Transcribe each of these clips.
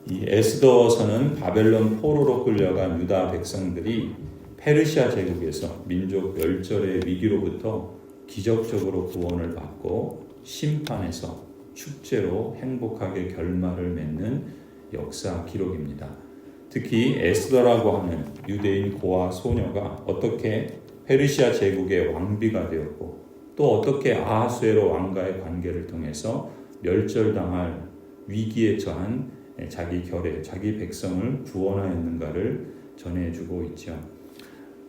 이 에스더서는 바벨론 포로로 끌려간 유다 백성들이 페르시아 제국에서 민족 멸절의 위기로부터 기적적으로 구원을 받고 심판에서 축제로 행복하게 결말을 맺는 역사 기록입니다. 특히 에스더라고 하는 유대인 고아 소녀가 어떻게 페르시아 제국의 왕비가 되었고 또 어떻게 아하수에로 왕과의 관계를 통해서 멸절당할 위기에 처한 자기 결의, 자기 백성을 구원하였는가를 전해주고 있죠.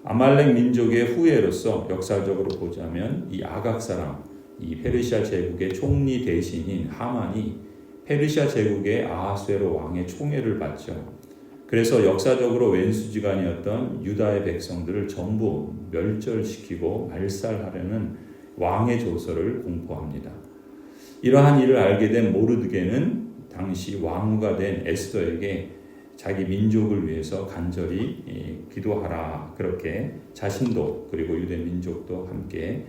아말렉 민족의 후예로서 역사적으로 보자면 이 아각 사람, 이 페르시아 제국의 총리 대신인 하만이 페르시아 제국의 아하수에로 왕의 총애를 받죠. 그래서 역사적으로 왼수지간이었던 유다의 백성들을 전부 멸절시키고 말살하려는 왕의 조서를 공포합니다. 이러한 일을 알게 된 모르드게는 당시 왕후가 된 에스더에게 자기 민족을 위해서 간절히 기도하라, 그렇게 자신도 그리고 유대 민족도 함께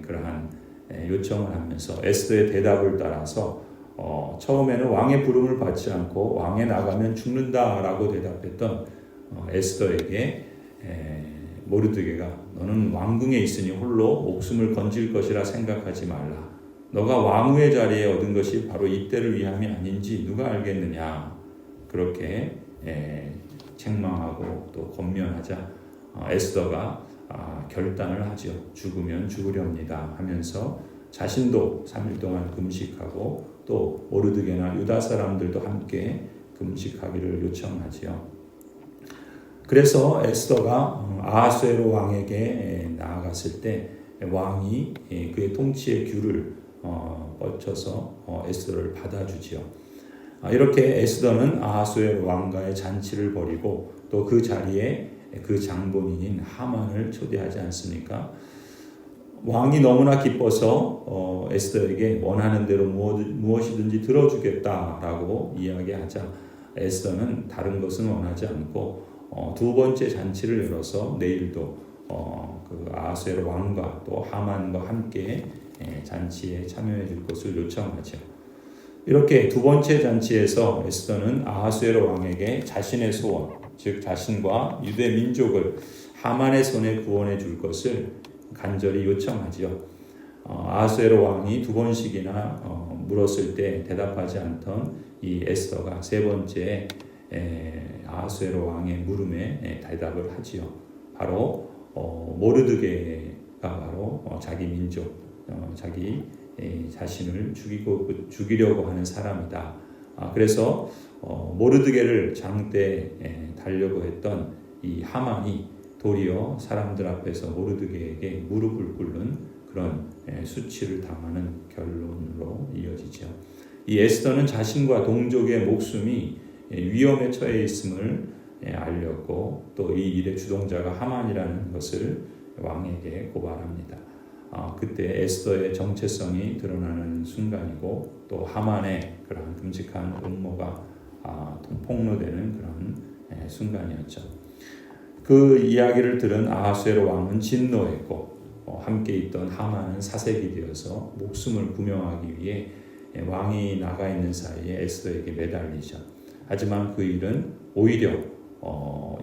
그러한 요청을 하면서 에스더의 대답을 따라서 처음에는 왕의 부름을 받지 않고 왕에 나가면 죽는다라고 대답했던 에스더에게 모르드게가 너는 왕궁에 있으니 홀로 목숨을 건질 것이라 생각하지 말라. 너가 왕후의 자리에 얻은 것이 바로 이때를 위함이 아닌지 누가 알겠느냐. 그렇게 책망하고 또 권면하자 에스더가 결단을 하죠. 죽으면 죽으렵니다 하면서 자신도 3일 동안 금식하고 또 모르드게나 유다 사람들도 함께 금식하기를 요청하지요. 그래서 에스더가 아하수에로 왕에게 나아갔을 때 왕이 그의 통치의 귤을 뻗쳐서 에스더를 받아주지요. 이렇게 에스더는 아하수에로 왕과의 잔치를 벌이고 또 그 자리에 그 장본인인 하만을 초대하지 않습니까? 왕이 너무나 기뻐서 에스더에게 원하는 대로 무엇이든지 들어주겠다라고 이야기하자 에스더는 다른 것은 원하지 않고 두 번째 잔치를 열어서 내일도 그 아하수에로 왕과 또 하만과 함께 잔치에 참여해 줄 것을 요청하죠. 이렇게 두 번째 잔치에서 에스더는 아하수에로 왕에게 자신의 소원, 즉 자신과 유대 민족을 하만의 손에 구원해 줄 것을 간절히 요청하지요. 아하수에로 왕이 두 번씩이나 물었을 때 대답하지 않던 이 에스더가 세 번째 아하수에로 왕의 물음에 대답을 하지요. 바로 모르드게가 바로 자기 민족, 자기 자신을 죽이려고 하는 사람이다. 그래서 모르드게를 장대에 달려고 했던 이 하만이 도리어 사람들 앞에서 모르드게에게 무릎을 꿇는 그런 수치를 당하는 결론으로 이어지죠. 이 에스더는 자신과 동족의 목숨이 위험에 처해 있음을 알렸고 또 이 일의 주동자가 하만이라는 것을 왕에게 고발합니다. 그때 에스더의 정체성이 드러나는 순간이고 또 하만의 그런 끔찍한 음모가 폭로되는 그런 순간이었죠. 그 이야기를 들은 아하수에로 왕은 진노했고 함께 있던 하만은 사색이 되어서 목숨을 구명하기 위해 왕이 나가 있는 사이에 에스더에게 매달리죠. 하지만 그 일은 오히려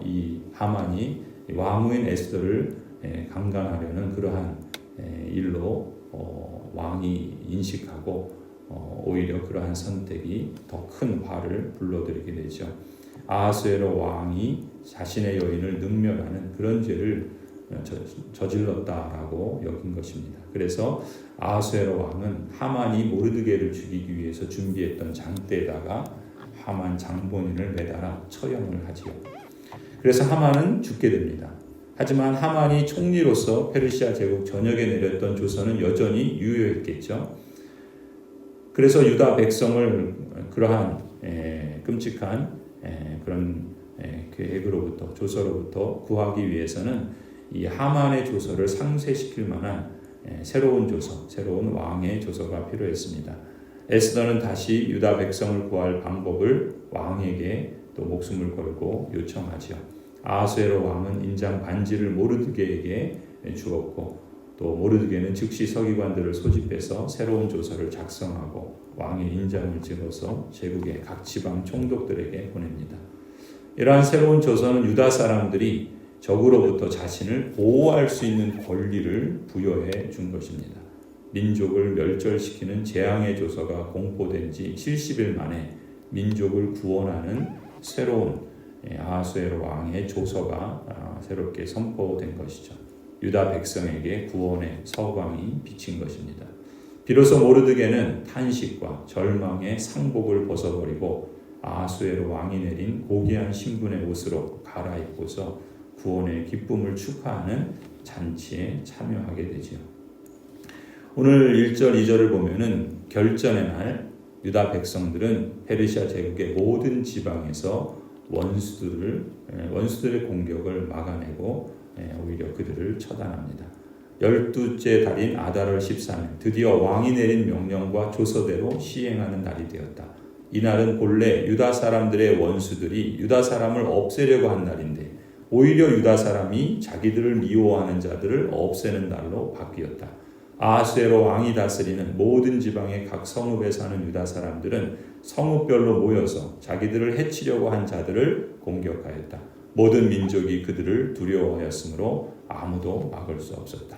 이 하만이 왕후인 에스더를 강간하려는 그러한 일로 왕이 인식하고 오히려 그러한 선택이 더 큰 화를 불러들이게 되죠. 아하수에로 왕이 자신의 여인을 능멸하는 그런 죄를 저질렀다라고 여긴 것입니다. 그래서 아하수에로 왕은 하만이 모르드게를 죽이기 위해서 준비했던 장대에다가 하만 장본인을 매달아 처형을 하지요. 그래서 하만은 죽게 됩니다. 하지만 하만이 총리로서 페르시아 제국 전역에 내렸던 조서는 여전히 유효했겠죠. 그래서 유다 백성을 그러한 끔찍한 그런 계획으로부터 조서로부터 구하기 위해서는 이 하만의 조서를 상쇄시킬 만한 새로운 조서, 새로운 왕의 조서가 필요했습니다. 에스더는 다시 유다 백성을 구할 방법을 왕에게 또 목숨을 걸고 요청하지요. 아하수에로 왕은 인장 반지를 모르드게에게 주었고 또 또 모르드게는 즉시 서기관들을 소집해서 새로운 조서를 작성하고 왕의 인장을 찍어서 제국의 각 지방 총독들에게 보냅니다. 이러한 새로운 조서는 유다 사람들이 적으로부터 자신을 보호할 수 있는 권리를 부여해 준 것입니다. 민족을 멸절시키는 재앙의 조서가 공포된 지 70일 만에 민족을 구원하는 새로운 아하수에로 왕의 조서가 새롭게 선포된 것이죠. 유다 백성에게 구원의 서광이 비친 것입니다. 비로소 모르드게는 탄식과 절망의 상복을 벗어버리고 아하수에로 왕이 내린 고귀한 신분의 옷으로 갈아입고서 구원의 기쁨을 축하하는 잔치에 참여하게 되지요. 오늘 1절, 2절을 보면은 결전의 날 유다 백성들은 페르시아 제국의 모든 지방에서 원수들의 공격을 막아내고 오히려 그들을 처단합니다. 12째 달인 아달월 13일 드디어 왕이 내린 명령과 조서대로 시행하는 날이 되었다. 이날은 본래 유다 사람들의 원수들이 유다 사람을 없애려고 한 날인데 오히려 유다 사람이 자기들을 미워하는 자들을 없애는 날로 바뀌었다. 아하수에로 왕이 다스리는 모든 지방의 각 성읍에 사는 유다 사람들은 성읍별로 모여서 자기들을 해치려고 한 자들을 공격하였다. 모든 민족이 그들을 두려워하였으므로 아무도 막을 수 없었다.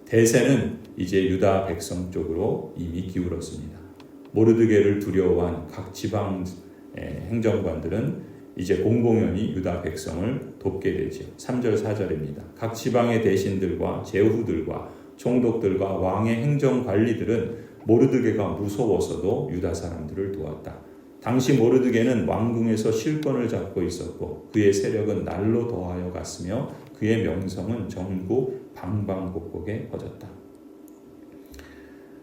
대세는 이제 유다 백성 쪽으로 이미 기울었습니다. 모르드게를 두려워한 각 지방 행정관들은 이제 공공연히 유다 백성을 돕게 되죠. 3절 4절입니다. 각 지방의 대신들과 제후들과 총독들과 왕의 행정관리들은 모르드게가 무서워서도 유다 사람들을 도왔다. 당시 모르드게는 왕궁에서 실권을 잡고 있었고 그의 세력은 날로 더하여 갔으며 그의 명성은 전국 방방곡곡에 퍼졌다.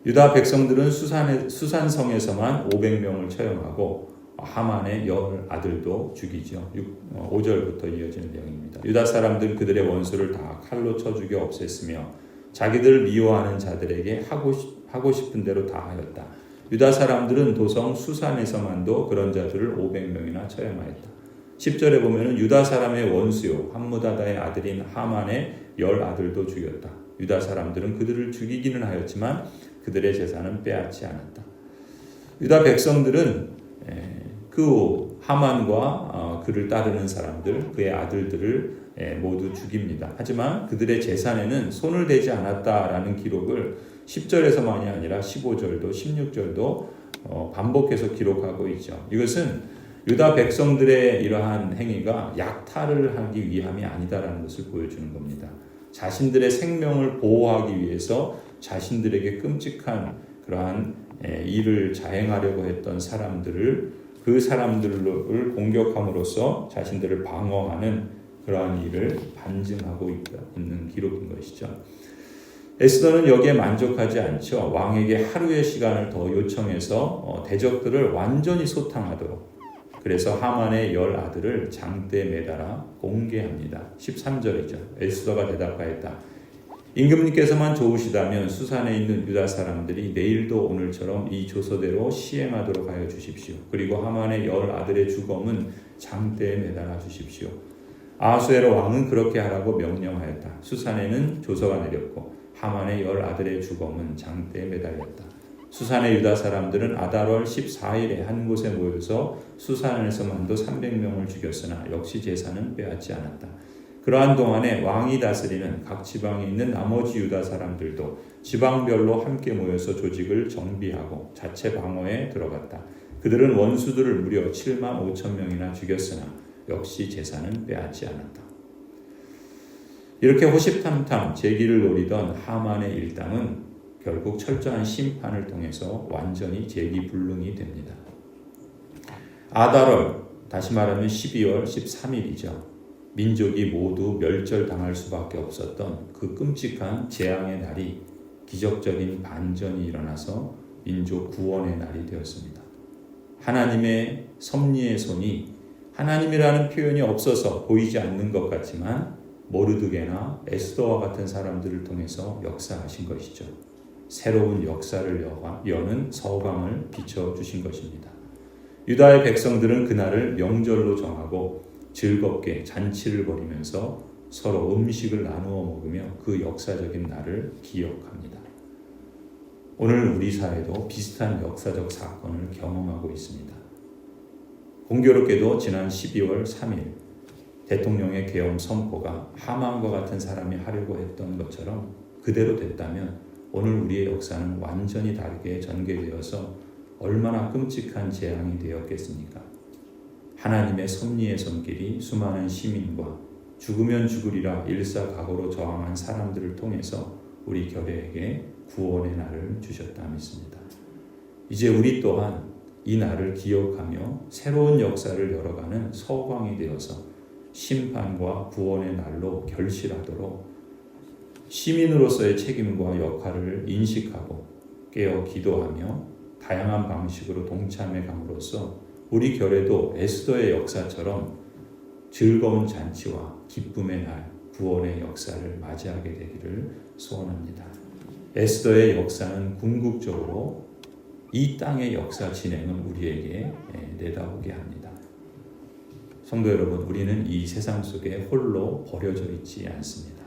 유다 백성들은 수산성에서만 500명을 처형하고 하만의 10아들도 죽이죠. 5절부터 이어지는 내용입니다. 유다 사람들 그들의 원수를 다 칼로 쳐 죽여 없앴으며 자기들을 미워하는 자들에게 하고 싶은 대로 다 하였다. 유다 사람들은 도성 수산에서만도 그런 자들을 500명이나 처형하였다. 10절에 보면 유다 사람의 원수요 함무다다의 아들인 하만의 10아들도 죽였다. 유다 사람들은 그들을 죽이기는 하였지만 그들의 재산은 빼앗지 않았다. 유다 백성들은 그 하만과 그를 따르는 사람들, 그의 아들들을 모두 죽입니다. 하지만 그들의 재산에는 손을 대지 않았다라는 기록을 10절에서만이 아니라 15절도 16절도 반복해서 기록하고 있죠. 이것은 유다 백성들의 이러한 행위가 약탈을 하기 위함이 아니다라는 것을 보여주는 겁니다. 자신들의 생명을 보호하기 위해서 자신들에게 끔찍한 그러한 일을 자행하려고 했던 그 사람들을 공격함으로써 자신들을 방어하는 그러한 일을 반증하고 있는 기록인 것이죠. 에스더는 여기에 만족하지 않죠. 왕에게 하루의 시간을 더 요청해서 대적들을 완전히 소탕하도록 그래서 하만의 10아들을 장대에 매달아 공개합니다. 13절이죠. 에스더가 대답하였다. 임금님께서만 좋으시다면 수산에 있는 유다 사람들이 내일도 오늘처럼 이 조서대로 시행하도록 하여 주십시오. 그리고 하만의 10아들의 주검은 장대에 매달아 주십시오. 아하수에로 왕은 그렇게 하라고 명령하였다. 수산에는 조서가 내렸고 하만의 10아들의 주검은 장대에 매달렸다. 수산의 유다 사람들은 아달월 14일에 한 곳에 모여서 수산에서만도 300명을 죽였으나 역시 재산은 빼앗지 않았다. 그러한 동안에 왕이 다스리는 각 지방에 있는 나머지 유다 사람들도 지방별로 함께 모여서 조직을 정비하고 자체 방어에 들어갔다. 그들은 원수들을 무려 7만 5천 명이나 죽였으나 역시 재산은 빼앗지 않았다. 이렇게 호시탐탐 재기를 노리던 하만의 일당은 결국 철저한 심판을 통해서 완전히 재기불능이 됩니다. 아달월, 다시 말하면 12월 13일이죠. 민족이 모두 멸절당할 수밖에 없었던 그 끔찍한 재앙의 날이 기적적인 반전이 일어나서 민족 구원의 날이 되었습니다. 하나님의 섭리의 손이 하나님이라는 표현이 없어서 보이지 않는 것 같지만 모르드게나 에스더와 같은 사람들을 통해서 역사하신 것이죠. 새로운 역사를 여는 서광을 비춰주신 것입니다. 유다의 백성들은 그날을 명절로 정하고 즐겁게 잔치를 벌이면서 서로 음식을 나누어 먹으며 그 역사적인 날을 기억합니다. 오늘 우리 사회도 비슷한 역사적 사건을 경험하고 있습니다. 공교롭게도 지난 12월 3일 대통령의 계엄 선포가 하만과 같은 사람이 하려고 했던 것처럼 그대로 됐다면 오늘 우리의 역사는 완전히 다르게 전개되어서 얼마나 끔찍한 재앙이 되었겠습니까? 하나님의 섭리의 손길이 수많은 시민과 죽으면 죽으리라 일사각오로 저항한 사람들을 통해서 우리 교회에게 구원의 날을 주셨다 믿습니다. 이제 우리 또한 이 날을 기억하며 새로운 역사를 열어가는 서광이 되어서 심판과 구원의 날로 결실하도록 시민으로서의 책임과 역할을 인식하고 깨어 기도하며 다양한 방식으로 동참해 감으로써 우리 교회도 에스더의 역사처럼 즐거운 잔치와 기쁨의 날, 구원의 역사를 맞이하게 되기를 소원합니다. 에스더의 역사는 궁극적으로 이 땅의 역사 진행은 우리에게 내다보게 합니다. 성도 여러분, 우리는 이 세상 속에 홀로 버려져 있지 않습니다.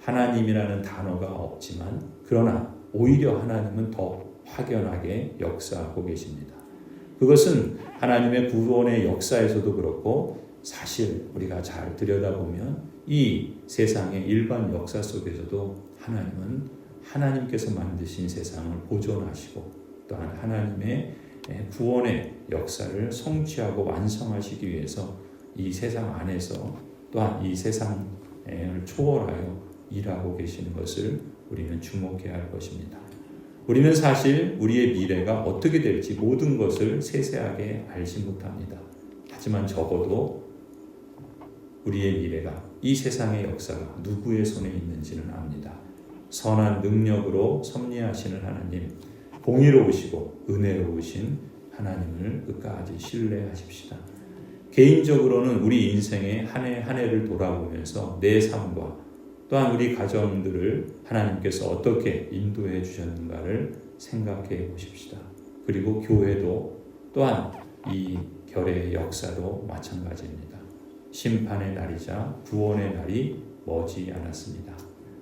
하나님이라는 단어가 없지만 그러나 오히려 하나님은 더 확연하게 역사하고 계십니다. 그것은 하나님의 구원의 역사에서도 그렇고 사실 우리가 잘 들여다보면 이 세상의 일반 역사 속에서도 하나님은 하나님께서 만드신 세상을 보존하시고 또한 하나님의 구원의 역사를 성취하고 완성하시기 위해서 이 세상 안에서 또한 이 세상을 초월하여 일하고 계시는 것을 우리는 주목해야 할 것입니다. 우리는 사실 우리의 미래가 어떻게 될지 모든 것을 세세하게 알지 못합니다. 하지만 적어도 우리의 미래가 이 세상의 역사가 누구의 손에 있는지는 압니다. 선한 능력으로 섭리하시는 하나님, 공의로우시고 은혜로우신 하나님을 끝까지 신뢰하십시다. 개인적으로는 우리 인생의 한 해 한 해를 돌아보면서 내 삶과 또한 우리 가정들을 하나님께서 어떻게 인도해 주셨는가를 생각해 보십시다. 그리고 교회도 또한 이 결의 역사도 마찬가지입니다. 심판의 날이자 구원의 날이 머지 않았습니다.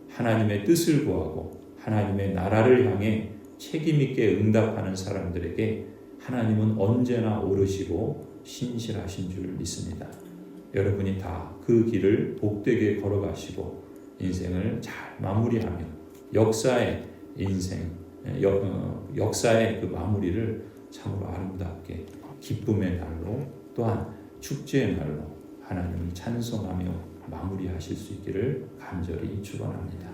하나님의 뜻을 구하고 하나님의 나라를 향해 책임있게 응답하는 사람들에게 하나님은 언제나 오르시고 신실하신 줄 믿습니다. 여러분이 다 그 길을 복되게 걸어가시고 인생을 잘 마무리하며 역사의 인생, 역사의 그 마무리를 참으로 아름답게 기쁨의 날로 또한 축제의 날로 하나님을 찬송하며 마무리하실 수 있기를 간절히 축원합니다.